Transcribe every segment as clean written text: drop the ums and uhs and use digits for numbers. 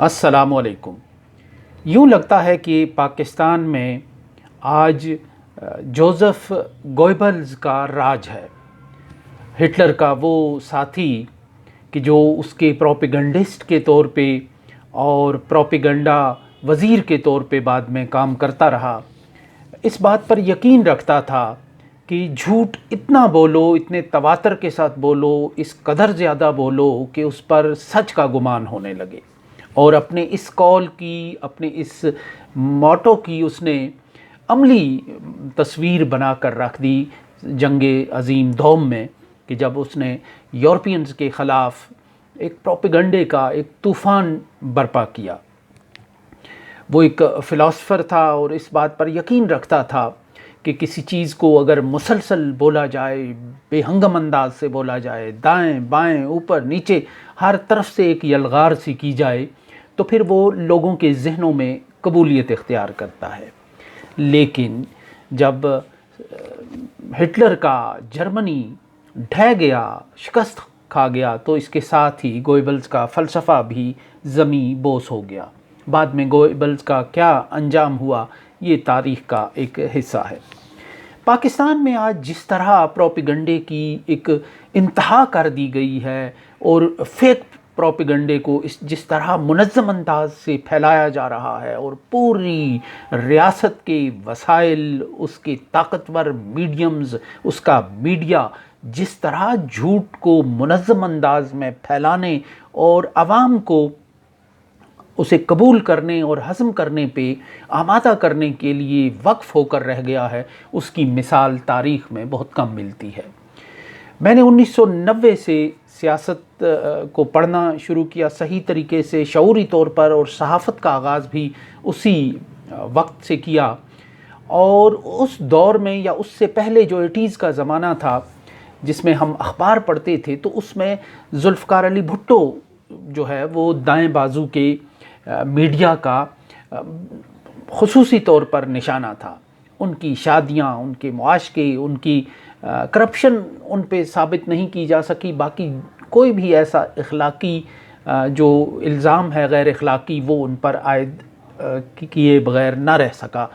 السلام علیکم۔ یوں لگتا ہے کہ پاکستان میں آج جوزف گوئبلز کا راج ہے، ہٹلر کا وہ ساتھی کہ جو اس کے پروپیگنڈسٹ کے طور پہ اور پروپیگنڈا وزیر کے طور پہ بعد میں کام کرتا رہا۔ اس بات پر یقین رکھتا تھا کہ جھوٹ اتنا بولو، اتنے تواتر کے ساتھ بولو، اس قدر زیادہ بولو کہ اس پر سچ کا گمان ہونے لگے، اور اپنے اس قول کی، اپنے اس موٹو کی اس نے عملی تصویر بنا کر رکھ دی جنگ عظیم دوم میں، کہ جب اس نے یورپینز کے خلاف ایک پروپیگنڈے کا ایک طوفان برپا کیا۔ وہ ایک فلاسفر تھا اور اس بات پر یقین رکھتا تھا کہ کسی چیز کو اگر مسلسل بولا جائے، بے ہنگم انداز سے بولا جائے، دائیں بائیں اوپر نیچے ہر طرف سے ایک یلغار سی کی جائے، تو پھر وہ لوگوں کے ذہنوں میں قبولیت اختیار کرتا ہے۔ لیکن جب ہٹلر کا جرمنی ڈھہ گیا، شکست کھا گیا، تو اس کے ساتھ ہی گوئبلز کا فلسفہ بھی زمیں بوس ہو گیا۔ بعد میں گوئبلز کا کیا انجام ہوا، یہ تاریخ کا ایک حصہ ہے۔ پاکستان میں آج جس طرح پروپیگنڈے کی ایک انتہا کر دی گئی ہے، اور فیک پروپیگنڈے کو جس طرح منظم انداز سے پھیلایا جا رہا ہے، اور پوری ریاست کے وسائل، اس کے طاقتور میڈیمز، اس کا میڈیا جس طرح جھوٹ کو منظم انداز میں پھیلانے اور عوام کو اسے قبول کرنے اور ہضم کرنے پہ آمادہ کرنے کے لیے وقف ہو کر رہ گیا ہے، اس کی مثال تاریخ میں بہت کم ملتی ہے۔ میں نے 1990 سے سیاست کو پڑھنا شروع کیا صحیح طریقے سے، شعوری طور پر، اور صحافت کا آغاز بھی اسی وقت سے کیا۔ اور اس دور میں یا اس سے پہلے جو 80s کا زمانہ تھا، جس میں ہم اخبار پڑھتے تھے، تو اس میں ذوالفقار علی بھٹو جو ہے وہ دائیں بازو کے میڈیا کا خصوصی طور پر نشانہ تھا۔ ان کی شادیاں، ان کے معاشقے، ان کی کرپشن ان پہ ثابت نہیں کی جا سکی، باقی کوئی بھی ایسا اخلاقی جو الزام ہے غیر اخلاقی، وہ ان پر عائد کیے بغیر نہ رہ سکا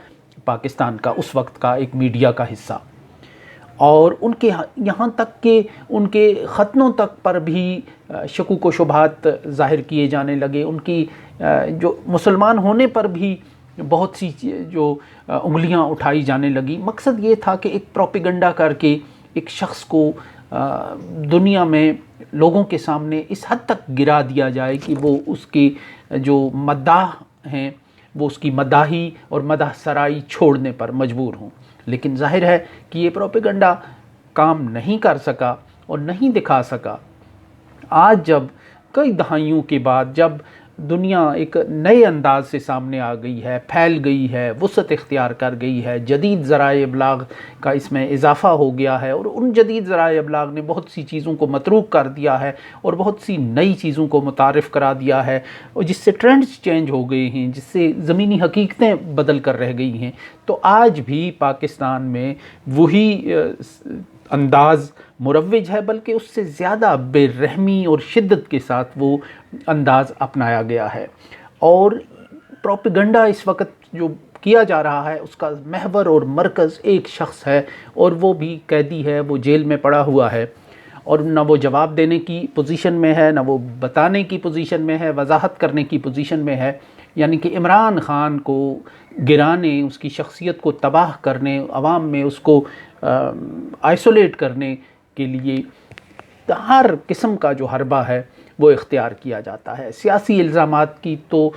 پاکستان کا اس وقت کا ایک میڈیا کا حصہ۔ اور ان کے یہاں تک کہ ان کے ختنوں تک پر بھی شکوک و شبہات ظاہر کیے جانے لگے، ان کی جو مسلمان ہونے پر بھی بہت سی جو انگلیاں اٹھائی جانے لگی۔ مقصد یہ تھا کہ ایک پروپیگنڈا کر کے ایک شخص کو دنیا میں لوگوں کے سامنے اس حد تک گرا دیا جائے کہ وہ اس کے جو مداح ہیں وہ اس کی مداحی اور مدح سرائی چھوڑنے پر مجبور ہوں۔ لیکن ظاہر ہے کہ یہ پروپیگنڈا کام نہیں کر سکا اور نہیں دکھا سکا۔ آج جب کئی دہائیوں کے بعد جب دنیا ایک نئے انداز سے سامنے آ گئی ہے، پھیل گئی ہے، وسعت اختیار کر گئی ہے، جدید ذرائع ابلاغ کا اس میں اضافہ ہو گیا ہے، اور ان جدید ذرائع ابلاغ نے بہت سی چیزوں کو متروک کر دیا ہے اور بہت سی نئی چیزوں کو متعارف کرا دیا ہے، اور جس سے ٹرینڈز چینج ہو گئے ہیں، جس سے زمینی حقیقتیں بدل کر رہ گئی ہیں، تو آج بھی پاکستان میں وہی انداز مروج ہے، بلکہ اس سے زیادہ بے رحمی اور شدت کے ساتھ وہ انداز اپنایا گیا ہے۔ اور پروپیگنڈا اس وقت جو کیا جا رہا ہے، اس کا محور اور مرکز ایک شخص ہے، اور وہ بھی قیدی ہے، وہ جیل میں پڑا ہوا ہے، اور نہ وہ جواب دینے کی پوزیشن میں ہے، نہ وہ بتانے کی پوزیشن میں ہے، وضاحت کرنے کی پوزیشن میں ہے۔ یعنی کہ عمران خان کو گرانے، اس کی شخصیت کو تباہ کرنے، عوام میں اس کو آئسولیٹ کرنے کے لیے ہر قسم کا جو حربہ ہے وہ اختیار کیا جاتا ہے۔ سیاسی الزامات کی تو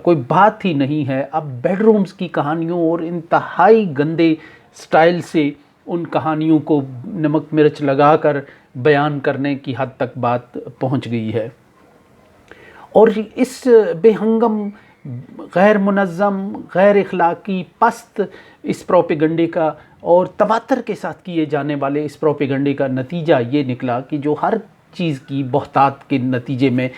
کوئی بات ہی نہیں ہے۔ اب بیڈ رومز کی کہانیوں اور انتہائی گندے سٹائل سے ان کہانیوں کو نمک مرچ لگا کر بیان کرنے کی حد تک بات پہنچ گئی ہے۔ اور اس بے ہنگم، غیر منظم، غیر اخلاقی، پست اس پروپیگنڈے کا اور تواتر کے ساتھ کیے جانے والے اس پروپیگنڈے کا نتیجہ یہ نکلا کہ جو ہر چیز کی بہتات کے نتیجے میں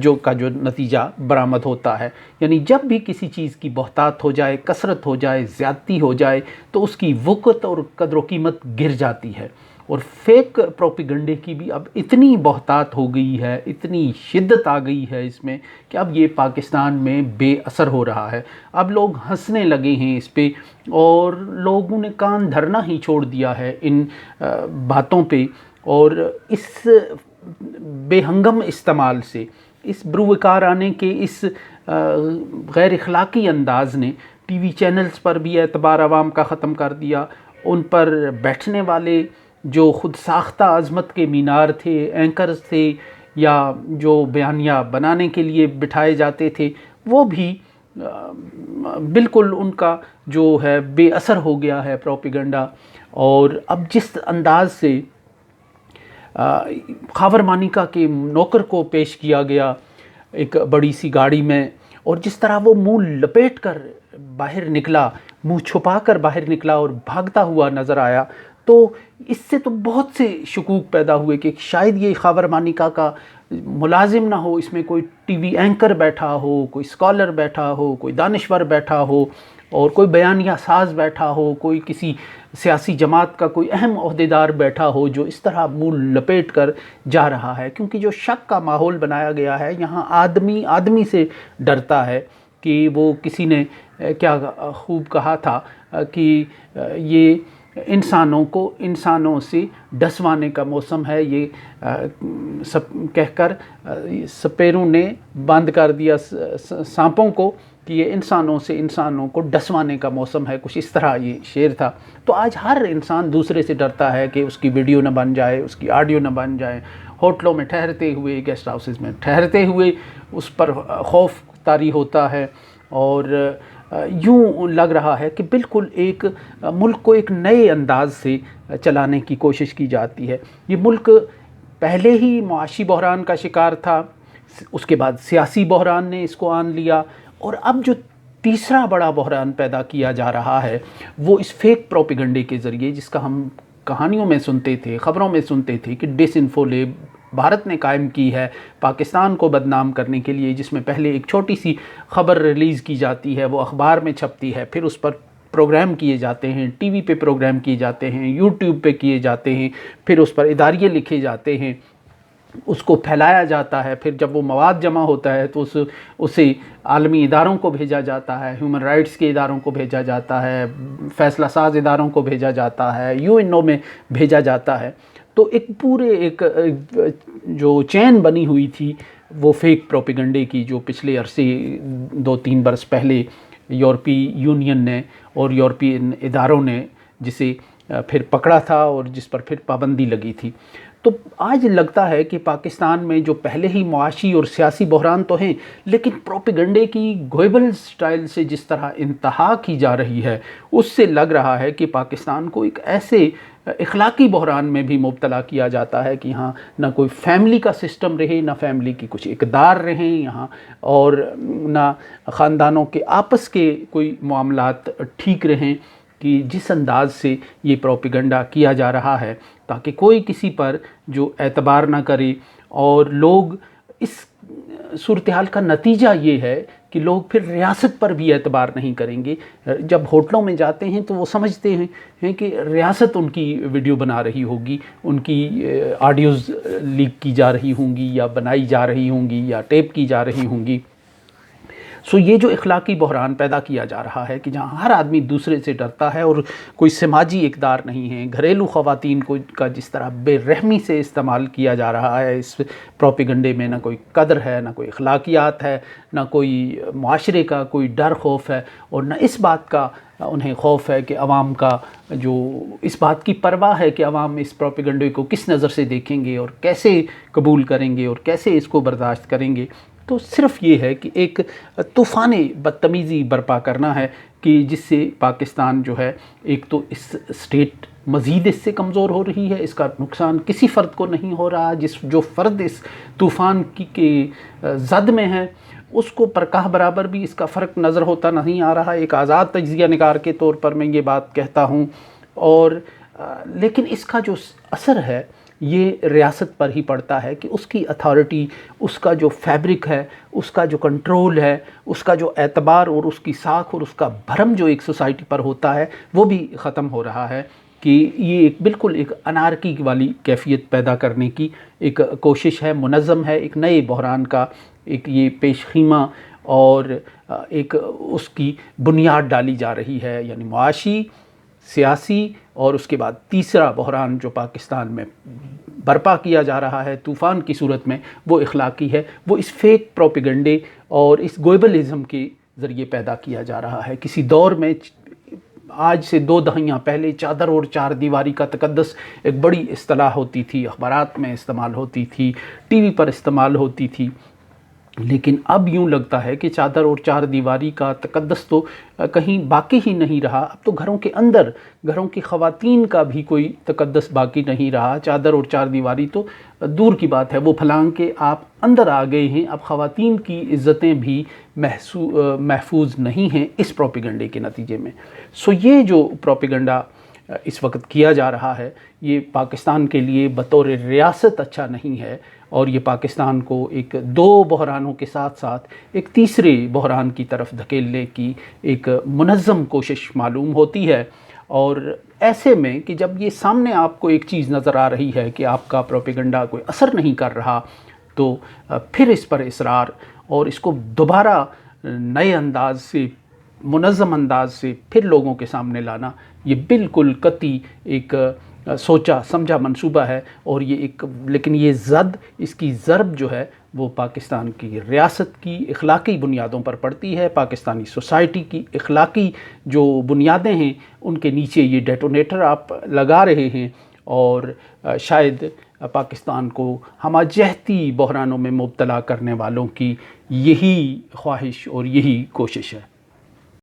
جو نتیجہ برآمد ہوتا ہے، یعنی جب بھی کسی چیز کی بہتات ہو جائے، کثرت ہو جائے، زیادتی ہو جائے، تو اس کی وقت اور قدر و قیمت گر جاتی ہے، اور فیک پروپیگنڈے کی بھی اب اتنی بہتات ہو گئی ہے، اتنی شدت آ گئی ہے اس میں کہ اب یہ پاکستان میں بے اثر ہو رہا ہے۔ اب لوگ ہنسنے لگے ہیں اس پہ، اور لوگوں نے کان دھرنا ہی چھوڑ دیا ہے ان باتوں پہ، اور اس بے ہنگم استعمال سے، اس بروکارانے کے اس غیر اخلاقی انداز نے ٹی وی چینلز پر بھی اعتبار عوام کا ختم کر دیا۔ ان پر بیٹھنے والے جو خود ساختہ عظمت کے مینار تھے، اینکرز تھے، یا جو بیانیہ بنانے کے لیے بٹھائے جاتے تھے، وہ بھی بالکل ان کا جو ہے بے اثر ہو گیا ہے پروپیگنڈا۔ اور اب جس انداز سے خاور مانیکا کے نوکر کو پیش کیا گیا ایک بڑی سی گاڑی میں، اور جس طرح وہ منہ لپیٹ کر باہر نکلا، منہ چھپا کر باہر نکلا اور بھاگتا ہوا نظر آیا، تو اس سے تو بہت سے شکوک پیدا ہوئے کہ شاید یہ خاور مانیکا کا ملازم نہ ہو، اس میں کوئی ٹی وی اینکر بیٹھا ہو، کوئی اسکالر بیٹھا ہو، کوئی دانشور بیٹھا ہو، اور کوئی بیانیہ ساز بیٹھا ہو، کوئی کسی سیاسی جماعت کا کوئی اہم عہدیدار بیٹھا ہو جو اس طرح منہ لپیٹ کر جا رہا ہے۔ کیونکہ جو شک کا ماحول بنایا گیا ہے، یہاں آدمی آدمی سے ڈرتا ہے کہ وہ کسی نے کیا خوب کہا تھا کہ یہ انسانوں کو انسانوں سے ڈسوانے کا موسم ہے، یہ سب کہہ کر سپیروں نے بند کر دیا سانپوں کو کہ یہ انسانوں سے انسانوں کو ڈسوانے کا موسم ہے، کچھ اس طرح یہ شعر تھا۔ تو آج ہر انسان دوسرے سے ڈرتا ہے کہ اس کی ویڈیو نہ بن جائے، اس کی آڈیو نہ بن جائے۔ ہوٹلوں میں ٹھہرتے ہوئے، گیسٹ ہاؤسز میں ٹھہرتے ہوئے اس پر خوف طاری ہوتا ہے، اور یوں لگ رہا ہے کہ بالکل ایک ملک کو ایک نئے انداز سے چلانے کی کوشش کی جاتی ہے۔ یہ ملک پہلے ہی معاشی بحران کا شکار تھا، اس کے بعد سیاسی بحران نے اس کو آن لیا، اور اب جو تیسرا بڑا بحران پیدا کیا جا رہا ہے وہ اس فیک پروپیگنڈے کے ذریعے، جس کا ہم کہانیوں میں سنتے تھے، خبروں میں سنتے تھے کہ ڈس انفو لیب بھارت نے قائم کی ہے پاکستان کو بدنام کرنے کے لیے، جس میں پہلے ایک چھوٹی سی خبر ریلیز کی جاتی ہے، وہ اخبار میں چھپتی ہے، پھر اس پر پروگرام کیے جاتے ہیں، ٹی وی پہ پروگرام کیے جاتے ہیں، یوٹیوب پہ کیے جاتے ہیں، پھر اس پر اداریے لکھے جاتے ہیں، اس کو پھیلایا جاتا ہے، پھر جب وہ مواد جمع ہوتا ہے تو اسے عالمی اداروں کو بھیجا جاتا ہے، ہیومن رائٹس کے اداروں کو بھیجا جاتا ہے، فیصلہ ساز اداروں کو بھیجا جاتا ہے، UN میں بھیجا جاتا ہے۔ تو ایک پورے ایک جو چین بنی ہوئی تھی وہ فیک پروپیگنڈے کی، جو پچھلے عرصے 2-3 برس پہلے یورپی یونین نے اور یورپین اداروں نے جسے پھر پکڑا تھا اور جس پر پھر پابندی لگی تھی۔ تو آج لگتا ہے کہ پاکستان میں جو پہلے ہی معاشی اور سیاسی بحران تو ہیں، لیکن پروپیگنڈے کی گوئبل سٹائل سے جس طرح انتہا کی جا رہی ہے، اس سے لگ رہا ہے کہ پاکستان کو ایک ایسے اخلاقی بحران میں بھی مبتلا کیا جاتا ہے کہ یہاں نہ کوئی فیملی کا سسٹم رہے، نہ فیملی کی کچھ اقدار رہیں یہاں، اور نہ خاندانوں کے آپس کے کوئی معاملات ٹھیک رہیں، کہ جس انداز سے یہ پروپیگنڈا کیا جا رہا ہے تاکہ کوئی کسی پر جو اعتبار نہ کرے، اور لوگ اس صورتحال کا نتیجہ یہ ہے کہ لوگ پھر ریاست پر بھی اعتبار نہیں کریں گے۔ جب ہوٹلوں میں جاتے ہیں تو وہ سمجھتے ہیں کہ ریاست ان کی ویڈیو بنا رہی ہوگی، ان کی آڈیوز لیک کی جا رہی ہوں گی، یا بنائی جا رہی ہوں گی، یا ٹیپ کی جا رہی ہوں گی۔ یہ جو اخلاقی بحران پیدا کیا جا رہا ہے کہ جہاں ہر آدمی دوسرے سے ڈرتا ہے اور کوئی سماجی اقدار نہیں ہے، گھریلو خواتین کا جس طرح بے رحمی سے استعمال کیا جا رہا ہے اس پروپیگنڈے میں، نہ کوئی قدر ہے، نہ کوئی اخلاقیات ہے، نہ کوئی معاشرے کا کوئی ڈر خوف ہے، اور نہ اس بات کا انہیں خوف ہے کہ عوام کا جو اس بات کی پرواہ ہے کہ عوام اس پروپیگنڈے کو کس نظر سے دیکھیں گے اور کیسے قبول کریں گے اور کیسے اس کو برداشت کریں گے۔ تو صرف یہ ہے کہ ایک طوفان بدتمیزی برپا کرنا ہے کہ جس سے پاکستان جو ہے، ایک تو اس اسٹیٹ مزید اس سے کمزور ہو رہی ہے، اس کا نقصان کسی فرد کو نہیں ہو رہا، جو فرد اس طوفان کی زد میں ہے اس کو پرکاہ برابر بھی اس کا فرق نظر ہوتا نہیں آ رہا۔ ایک آزاد تجزیہ نگار کے طور پر میں یہ بات کہتا ہوں، اور لیکن اس کا جو اثر ہے یہ ریاست پر ہی پڑتا ہے کہ اس کی اتھارٹی، اس کا جو فیبرک ہے، اس کا جو کنٹرول ہے، اس کا جو اعتبار اور اس کی ساکھ اور اس کا بھرم جو ایک سوسائٹی پر ہوتا ہے وہ بھی ختم ہو رہا ہے۔ کہ یہ ایک بالکل ایک انارکی والی کیفیت پیدا کرنے کی ایک کوشش ہے، منظم ہے، ایک نئے بحران کا ایک یہ پیش خیمہ اور ایک اس کی بنیاد ڈالی جا رہی ہے، یعنی معاشی، سیاسی اور اس کے بعد تیسرا بحران جو پاکستان میں برپا کیا جا رہا ہے طوفان کی صورت میں، وہ اخلاقی ہے، وہ اس فیک پروپیگنڈے اور اس گوئبلزم کے ذریعے پیدا کیا جا رہا ہے۔ کسی دور میں آج سے 2 دہائیاں پہلے چادر اور چار دیواری کا تقدس ایک بڑی اصطلاح ہوتی تھی، اخبارات میں استعمال ہوتی تھی، ٹی وی پر استعمال ہوتی تھی، لیکن اب یوں لگتا ہے کہ چادر اور چار دیواری کا تقدس تو کہیں باقی ہی نہیں رہا، اب تو گھروں کے اندر گھروں کی خواتین کا بھی کوئی تقدس باقی نہیں رہا۔ چادر اور چار دیواری تو دور کی بات ہے، وہ پھلانگ کے آپ اندر آ گئے ہیں، اب خواتین کی عزتیں بھی محفوظ نہیں ہیں اس پروپیگنڈے کے نتیجے میں۔ سو یہ جو پروپیگنڈا اس وقت کیا جا رہا ہے، یہ پاکستان کے لیے بطور ریاست اچھا نہیں ہے، اور یہ پاکستان کو ایک 2 بحرانوں کے ساتھ ساتھ ایک تیسرے بحران کی طرف دھکیلنے کی ایک منظم کوشش معلوم ہوتی ہے۔ اور ایسے میں کہ جب یہ سامنے آپ کو ایک چیز نظر آ رہی ہے کہ آپ کا پروپیگنڈا کوئی اثر نہیں کر رہا، تو پھر اس پر اصرار اور اس کو دوبارہ نئے انداز سے، منظم انداز سے پھر لوگوں کے سامنے لانا، یہ بالکل قطعی ایک سوچا سمجھا منصوبہ ہے، اور یہ ایک لیکن یہ اس کی ضرب جو ہے وہ پاکستان کی ریاست کی اخلاقی بنیادوں پر پڑتی ہے، پاکستانی سوسائٹی کی اخلاقی جو بنیادیں ہیں ان کے نیچے یہ ڈیٹونیٹر آپ لگا رہے ہیں، اور شاید پاکستان کو ہمہ جہتی بحرانوں میں مبتلا کرنے والوں کی یہی خواہش اور یہی کوشش ہے۔